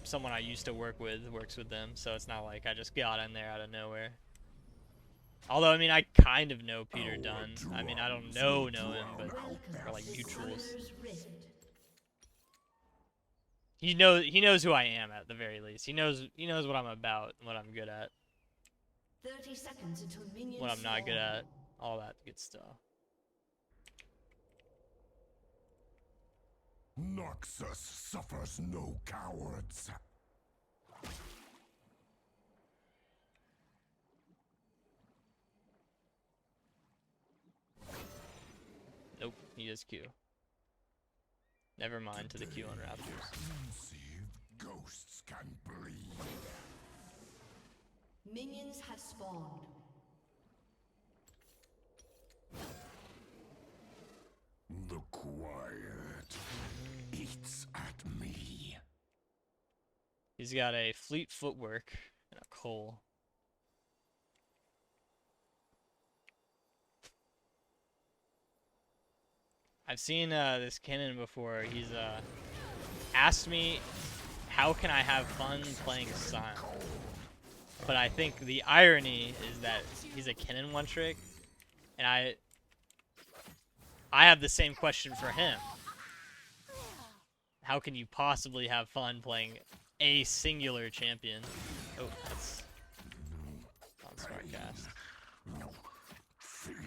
someone I used to work with works with them, so it's not like I just got in there out of nowhere. Although, I mean, I kind of know Peter Dunn. I mean, I don't know him, but we're like mutuals. He knows who I am at the very least. He knows what I'm about and what I'm good at. 30 seconds until minions What I'm not good spawn. at. All that good stuff. Noxus suffers no cowards. Nope, he is Q. Never mind to the Q on Raptors. Conceived ghosts can bleed. Minions have spawned. The quiet eats at me. He's got a fleet footwork and a coal. I've seen this Kennen before. He's asked me, how can I have fun playing Sion? But I think the irony is that he's a Kennen one trick, and I have the same question for him. How can you possibly have fun playing a singular champion? Oh, that's on Smartcast. No feeling.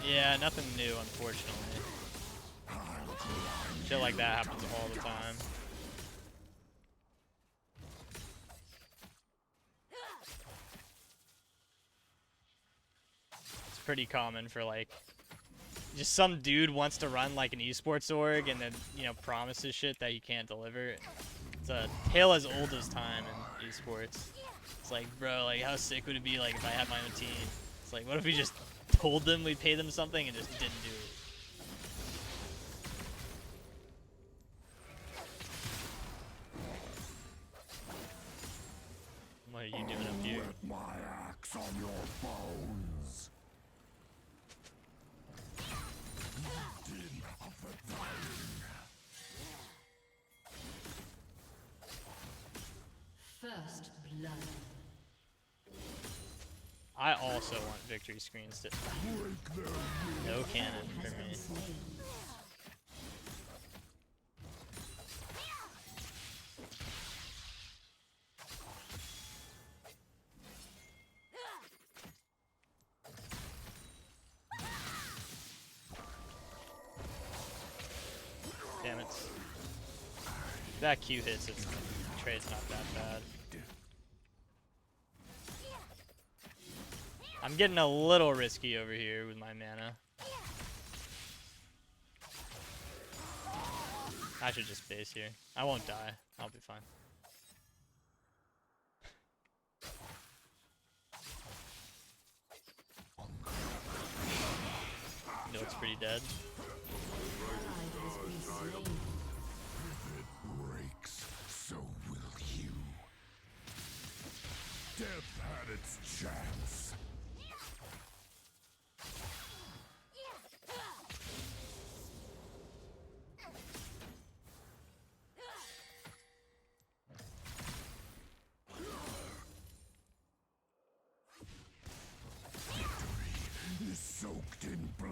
Yeah, nothing new, unfortunately. Shit like that happens all the time. It's pretty common for like, just some dude wants to run like an esports org and then, you know, promises shit that he can't deliver. It's a tale as old as time in esports. It's like, bro, like how sick would it be like if I had my own team? It's like, what if we just told them we'd pay them something and just didn't do it? What are you doing up here? Let my axe on your bones. Din of the dying. First blood. I also want victory screens to Break their no cannon for Has been me. slain. Damn it. That Q hits, its trade's not that bad. I'm getting a little risky over here with my mana. I should just base here. I won't die. I'll be fine. You know it's pretty dead. Ally has been slain. If it breaks, so will you. Death had its chance. Victory is soaked in blood.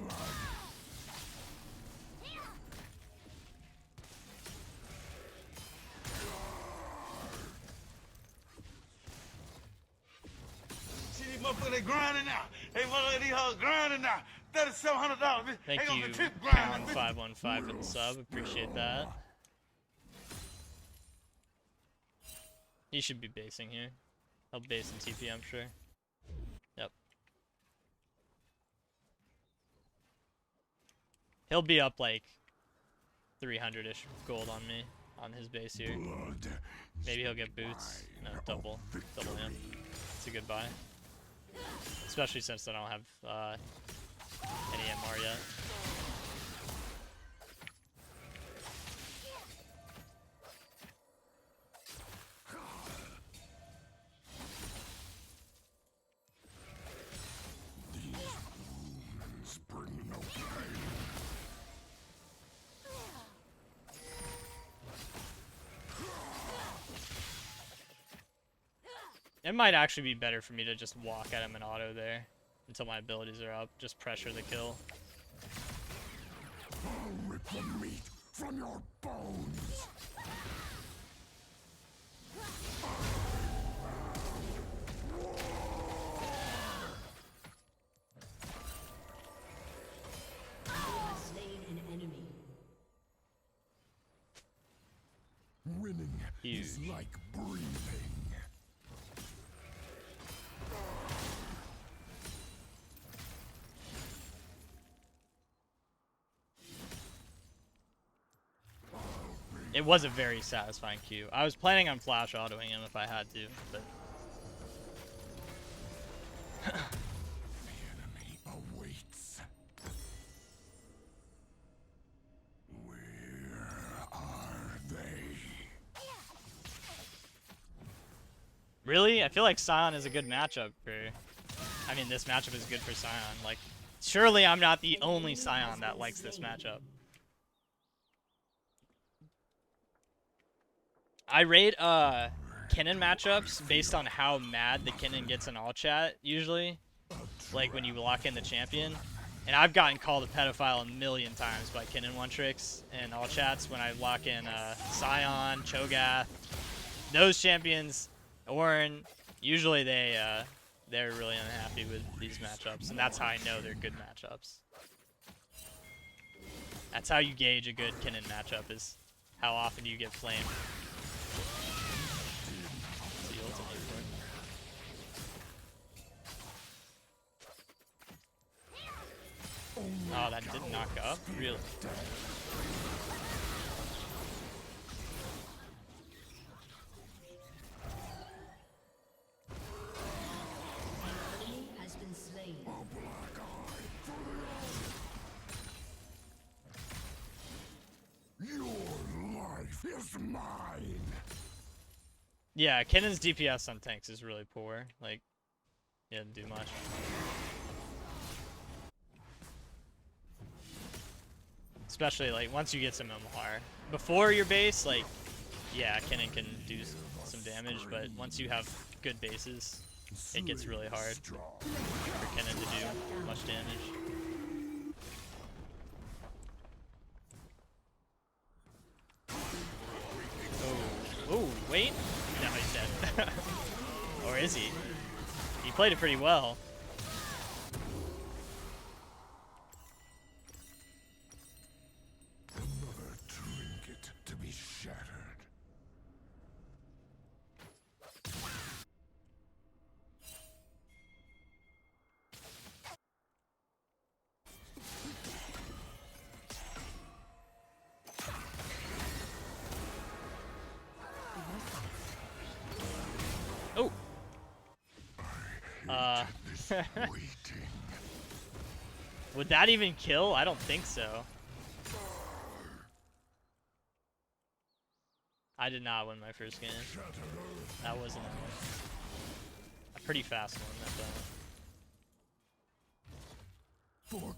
See these motherfuckers, they grinding now. Hey, motherfuckers, these hoes grinding now. $3,700. Thank They gonna you, be tip grinding. Pound515 for the sub. Appreciate that. He should be basing here. He'll base in TP, I'm sure. Yep. He'll be up like 300-ish gold on me on his base here. Blood. Maybe he'll get boots. No, double him. It's a good buy. Especially since I don't have any MR yet. It might actually be better for me to just walk at him and auto there until my abilities are up. Just pressure the kill. I'll rip the meat from your bones. You have slain an enemy. Winning is Huge. like breathing. It was a very satisfying Q. I was planning on flash autoing him if I had to, but The enemy awaits. Where are they? really, I feel like Sion is a good matchup for. I mean, this matchup is good for Sion. Like, surely I'm not the only Sion that likes this matchup. I rate Kennen matchups based on how mad the Kennen gets in all chat usually, like when you lock in the champion. And I've gotten called a pedophile a million times by Kennen one tricks and all chats when I lock in Sion, Cho'Gath, those champions, Orin. Usually they're really unhappy with these matchups, and that's how I know they're good matchups. That's how you gauge a good Kennen matchup, is how often you get flamed. That's the ultimate for it. Oh, that didn't knock up? Really? Enemy has been slain. Your life is mine. Yeah, Kennen's DPS on tanks is really poor. Like, he doesn't do much. Especially, like, once you get some MLR. Before your base, like, yeah, Kennen can do some damage, but once you have good bases, it gets really hard for Kennen to do much damage. Oh, wait. No, he's dead. Or is he? He played it pretty well. Another trinket to be shattered. Oh. Waiting. Would that even kill? I don't think so. I did not win my first game. That wasn't a pretty fast one, that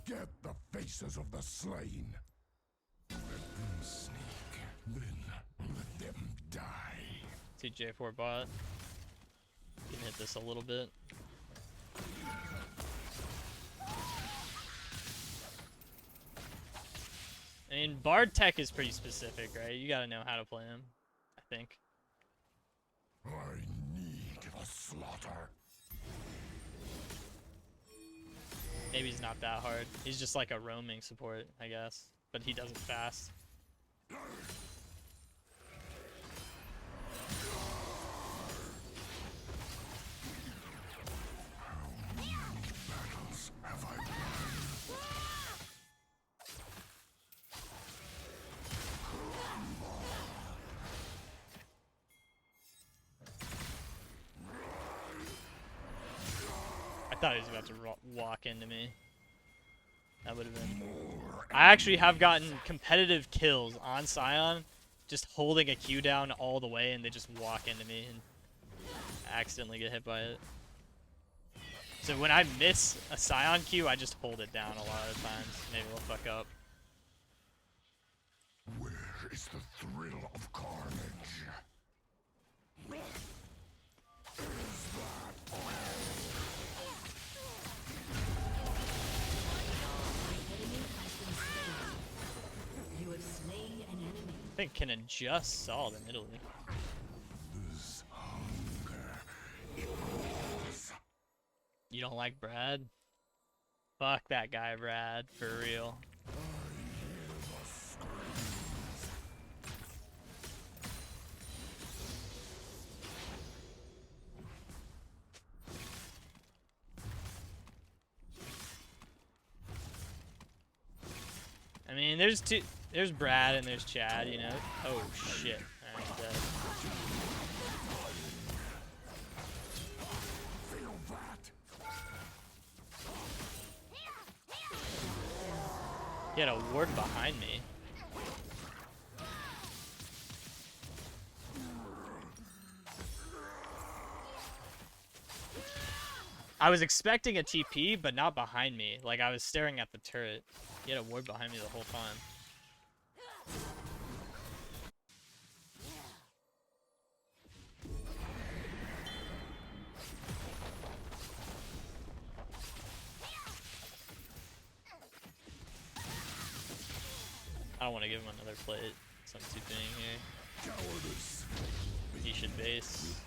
Forget the faces of the slain. Let them sneak, then let them die. TJ4 bot. You can hit this a little bit. I mean, Bard tech is pretty specific, right? You gotta know how to play him, I think. I need the slaughter. Maybe he's not that hard. He's just like a roaming support, I guess. But he does it fast. How many battles have I won? I thought he was about to walk into me. That would have been... I actually have gotten competitive kills on Sion, just holding a Q down all the way, and they just walk into me and accidentally get hit by it. So when I miss a Sion Q, I just hold it down a lot of times. Maybe we'll fuck up. Where is the thrill of carnage? Is the think Kennen just saw in Italy. This hunger evolves. You don't like Brad? Fuck that guy, Brad, for real. I hear the screams. I mean, there's Brad and there's Chad, you know. Oh shit. Alright, he's dead. Feel that? He had a ward behind me. I was expecting a TP, but not behind me. Like, I was staring at the turret. He had a ward behind me the whole time. I don't want to give him another plate. So I'm TPing here. Cowardice. He should base.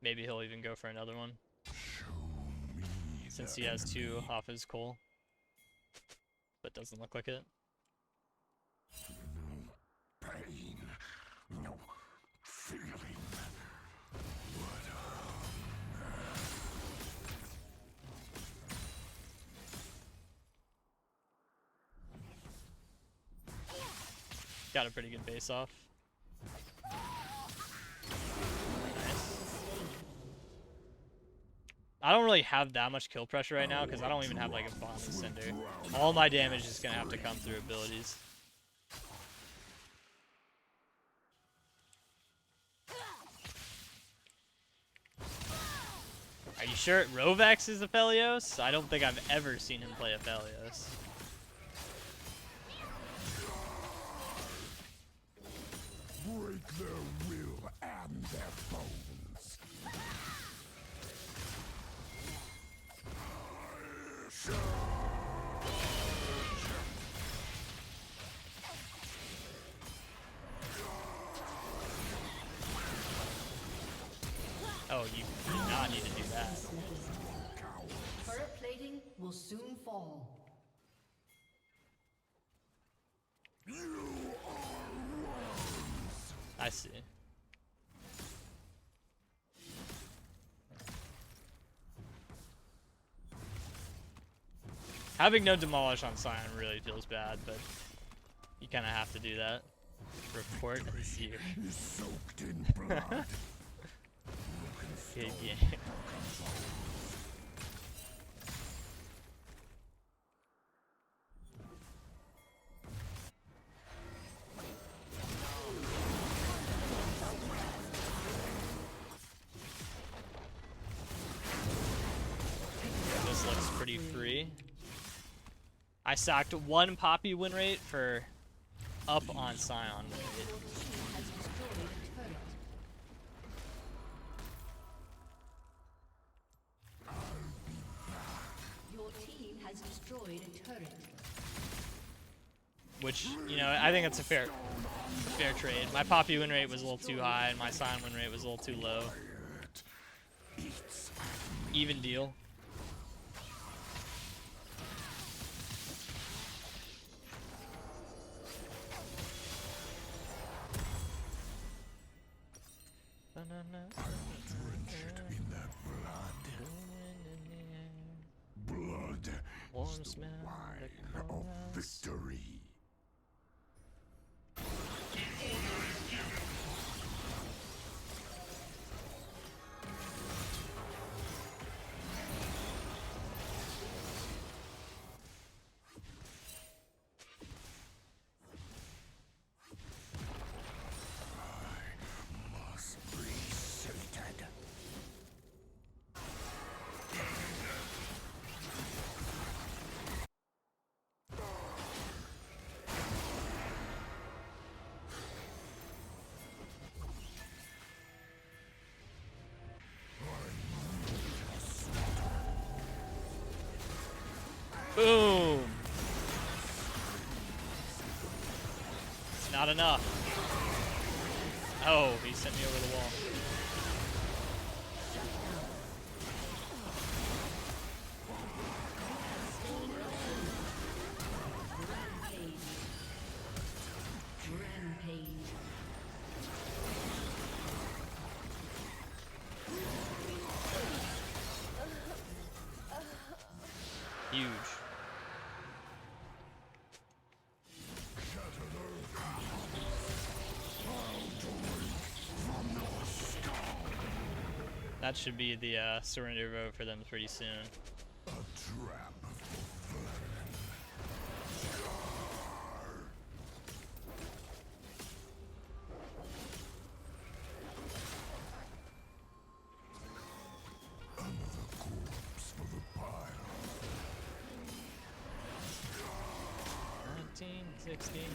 Maybe he'll even go for another one, Show me since the he has two enemy. off his Cole. But doesn't look like it. No pain, no feeling. What Got a pretty good base off. I don't really have that much kill pressure right now because I don't even have like a bomb and cinder. All my damage is gonna have to come through abilities. Are you sure Rovex is Aphelios? I don't think I've ever seen him play Aphelios. break their will and their bones. Oh, you did not need to do that. Turret plating will soon fall. I see. Having no demolish on Sion really feels bad, but you kind of have to do that. Report as you. Is soaked in blood. Good game. This looks pretty free. I sacked one Poppy win rate for up on Sion win rate. Has destroyed a turret. Your team has destroyed a turret. Which, you know, I think it's a fair trade. My Poppy win rate was a little too high, and my Sion win rate was a little too low. Even deal. Drench it in that blood. Blood Warm is the smell wine that of calls. victory. Must be sated. Boom. It's not enough. Oh, he sent me over the wall. Rampage. Huge. That should be the surrender vote for them pretty soon. A trap for vermin. Another corpse for the pile. 1969.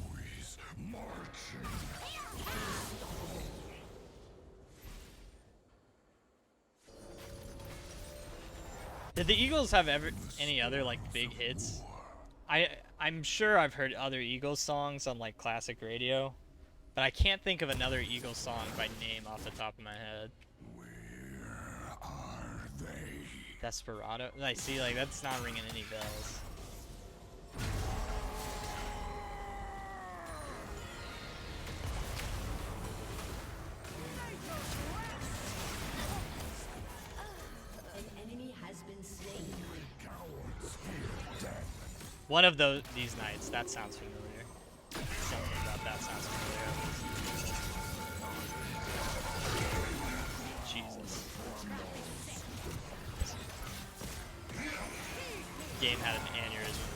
Always marching. Did the Eagles have any other like big hits? I'm sure I've heard other Eagles songs on like classic radio, but I can't think of another Eagles song by name off the top of my head. Where are they? Desperado? I see, like that's not ringing any bells. An enemy has been slain. Cowards fear death. One of these nights. That sounds familiar. Something about that sounds familiar. Jesus. Game had an aneurysm.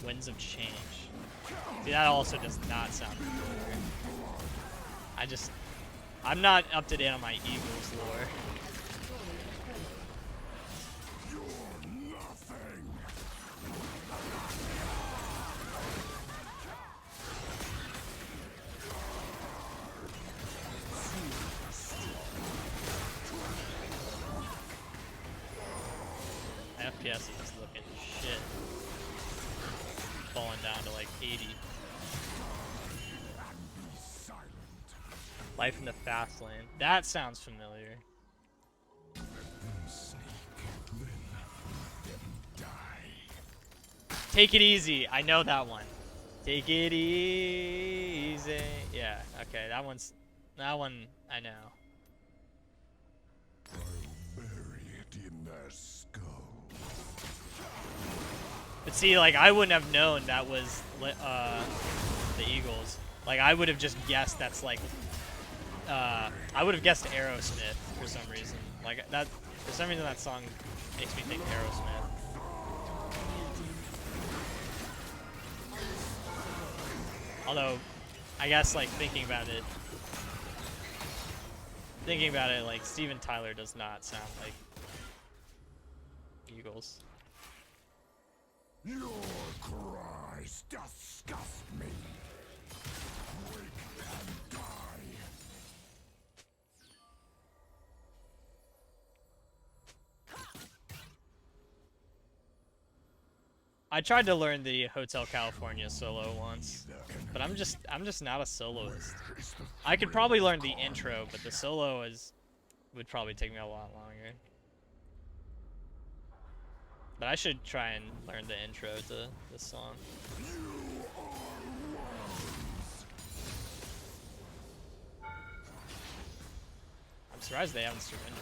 Winds of Change. See, that also does not sound familiar. I'm not up to date on my Eagles lore. You're nothing. FPS is looking shit. Falling down to like 80. Be silent. Life in the fast lane. That sounds familiar. Let them sneak. Then let them die. Take it easy. I know that one. Take it easy. Yeah. Okay. That one I know. I'll bury it in their skull. But see, like I wouldn't have known that was the Eagles. Like I would have just guessed that's like I would have guessed Aerosmith for some reason. Like that for some reason that song makes me think Aerosmith. Although I guess like thinking about it, like Steven Tyler does not sound like Eagles. Your cries disgust me. Wake and die. I tried to learn the Hotel California solo once, but I'm just not a soloist. I could probably learn the intro, but the solo would probably take me a lot longer. But I should try and learn the intro to this song. I'm surprised they haven't surrendered.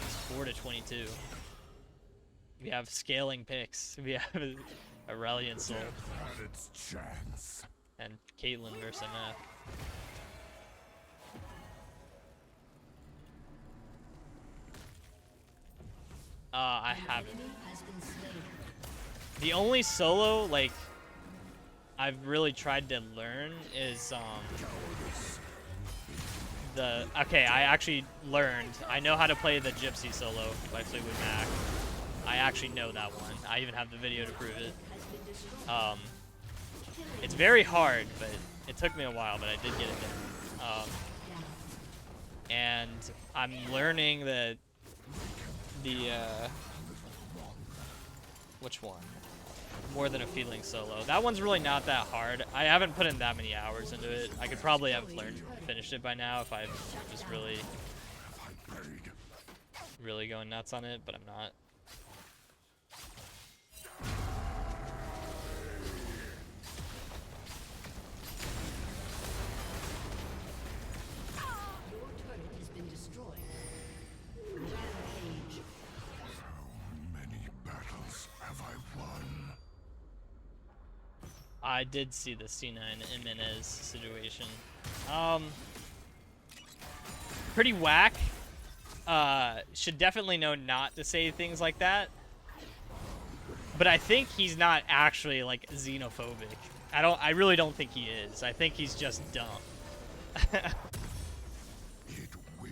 It's 4-22. We have scaling picks. We have Aurelion Soul Death had its chance. and Caitlyn versus MF. I haven't. Enemy has been slain. The only solo like I've really tried to learn is okay, I actually learned. I know how to play the Gypsy solo by Fleetwood Mac. I actually know that one. I even have the video to prove it. It's very hard, but it took me a while, but I did get it done. And I'm learning the which one? More Than a Feeling solo. That one's really not that hard. I haven't put in that many hours into it. I could probably have finished it by now if I just really going nuts on it, but I'm not. Your turret has been destroyed. Rampage. How many battles have I won? I did see the C9 Jimenez situation. Pretty whack. Should definitely know not to say things like that. But I think he's not actually like xenophobic. I really don't think he is. I think he's just dumb. It will.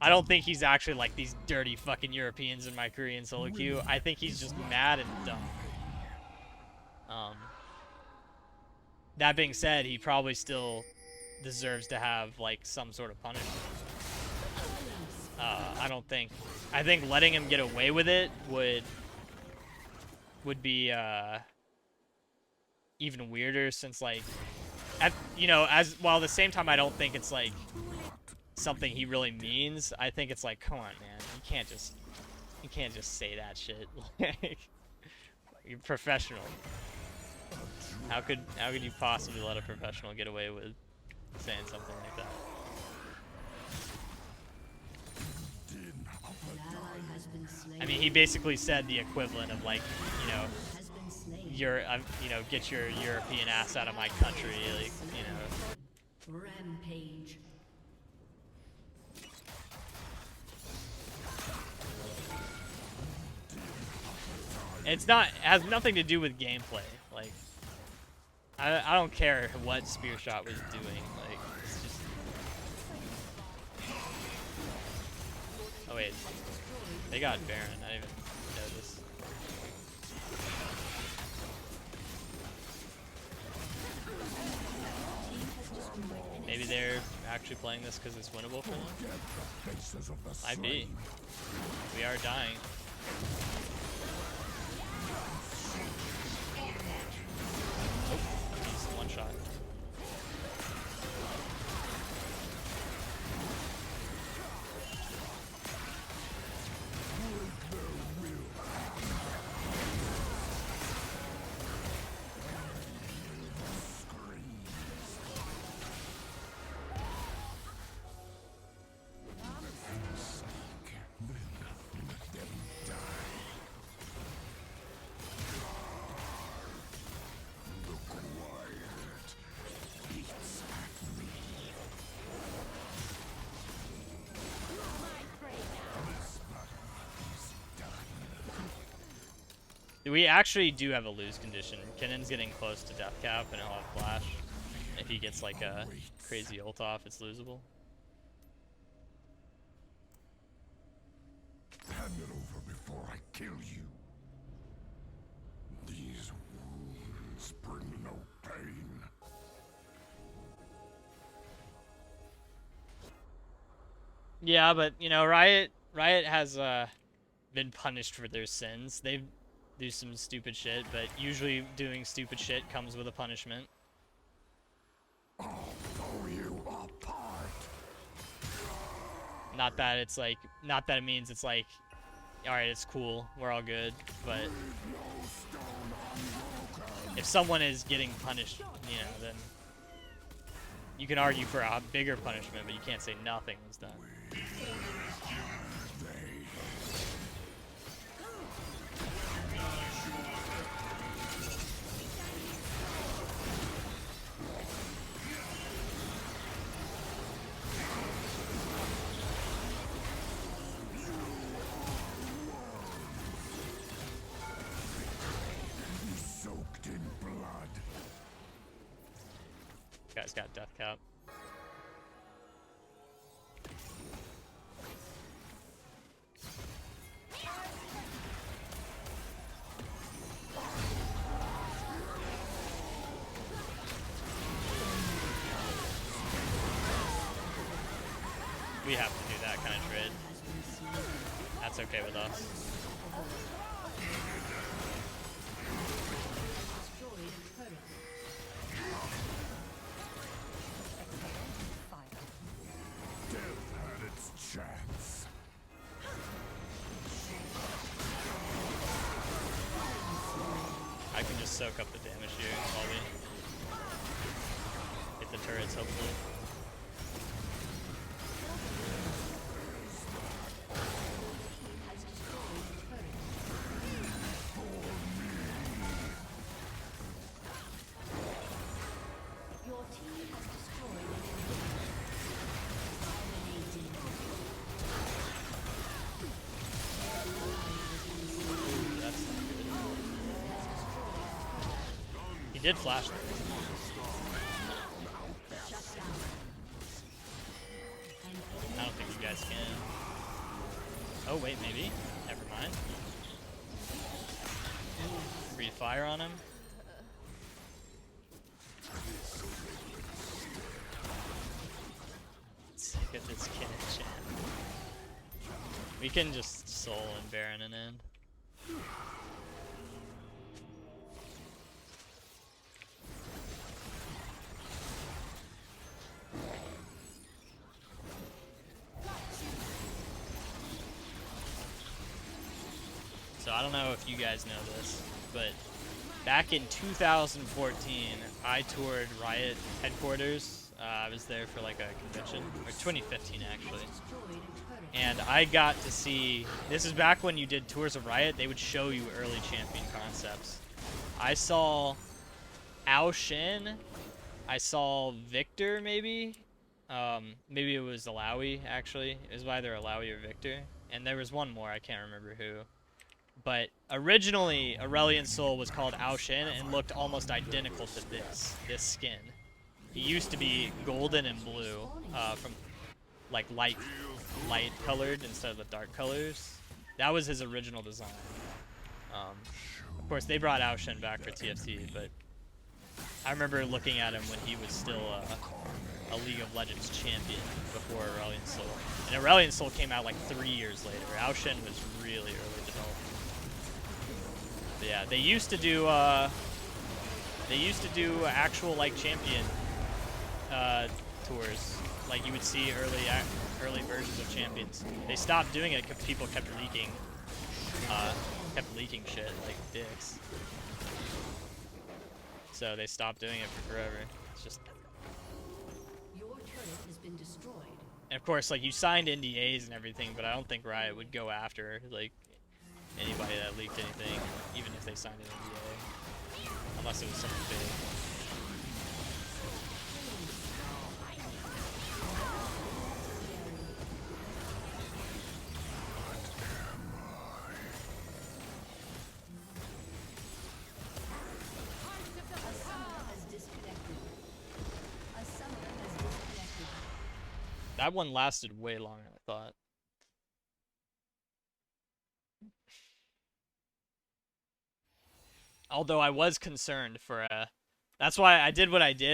I don't think he's actually like these dirty fucking Europeans in my Korean solo queue. I think he's just mad and dumb. That being said, he probably still deserves to have like some sort of punishment. I think letting him get away with it would be even weirder, since like while at the same time I don't think it's like something he really means. I think it's like, come on, man, you can't just say that shit. Like, you're professional. How could you possibly let a professional get away with saying something like that? An ally has been slain. I mean, he basically said the equivalent of like, Has been slain. get your European ass out of my country, like, Rampage. It has nothing to do with gameplay. Like, I don't care what Spear Shot was doing. Like, it's just. Oh wait, they got Baron. I didn't even notice. Maybe they're actually playing this because it's winnable for them. Faces of the Might be. slain. We are dying. Oh, he's one shot. We actually do have a lose condition. Kennen's getting close to death cap and he'll have flash. If he gets like a crazy ult off, it's losable. Hand it over before I kill you. These wounds bring no pain. Yeah, but Riot has been punished for their sins. They do some stupid shit, but usually doing stupid shit comes with a punishment. I'll pull you apart. Not that it means it's like, alright, it's cool, we're all good, but if someone is getting punished, then you can argue for a bigger punishment, but you can't say nothing was done. Guy's got death cap. We have to do that kind of trade. That's okay with us. Death had its chance. I can just soak up the damage here while we hit the turrets, hopefully. Did flash. I don't think you guys can. Oh wait, maybe. Never mind. Breathe fire on him. Let's get this Kennen champ. We can just soul and Baron and end. So I don't know if you guys know this, but back in 2014, I toured Riot headquarters. I was there for like a convention, or 2015 actually. And I got to see, this is back when you did tours of Riot, they would show you early champion concepts. I saw Ao Shin, I saw Victor maybe, maybe it was Alawi actually. It was either Alawi or Victor. And there was one more, I can't remember who. But originally, Aurelion Sol was called Ao Shin and looked almost identical to this skin. He used to be golden and blue, from like light colored instead of the dark colors. That was his original design. Of course, they brought Ao Shin back for TFT, but I remember looking at him when he was still a League of Legends champion before Aurelion Sol. And Aurelion Sol came out like 3 years later. Ao Shin was really early developed. But yeah, they used to do actual like champion tours. Like you would see early versions of champions. They stopped doing it because people kept leaking shit like dicks. So they stopped doing it for forever. It's just. Your turret has been destroyed. And of course, like you signed NDAs and everything, but I don't think Riot would go after like anybody that leaked anything, even if they signed an NDA, unless it was something big. That one lasted way longer than I thought. Although I was concerned for that's why I did what I did.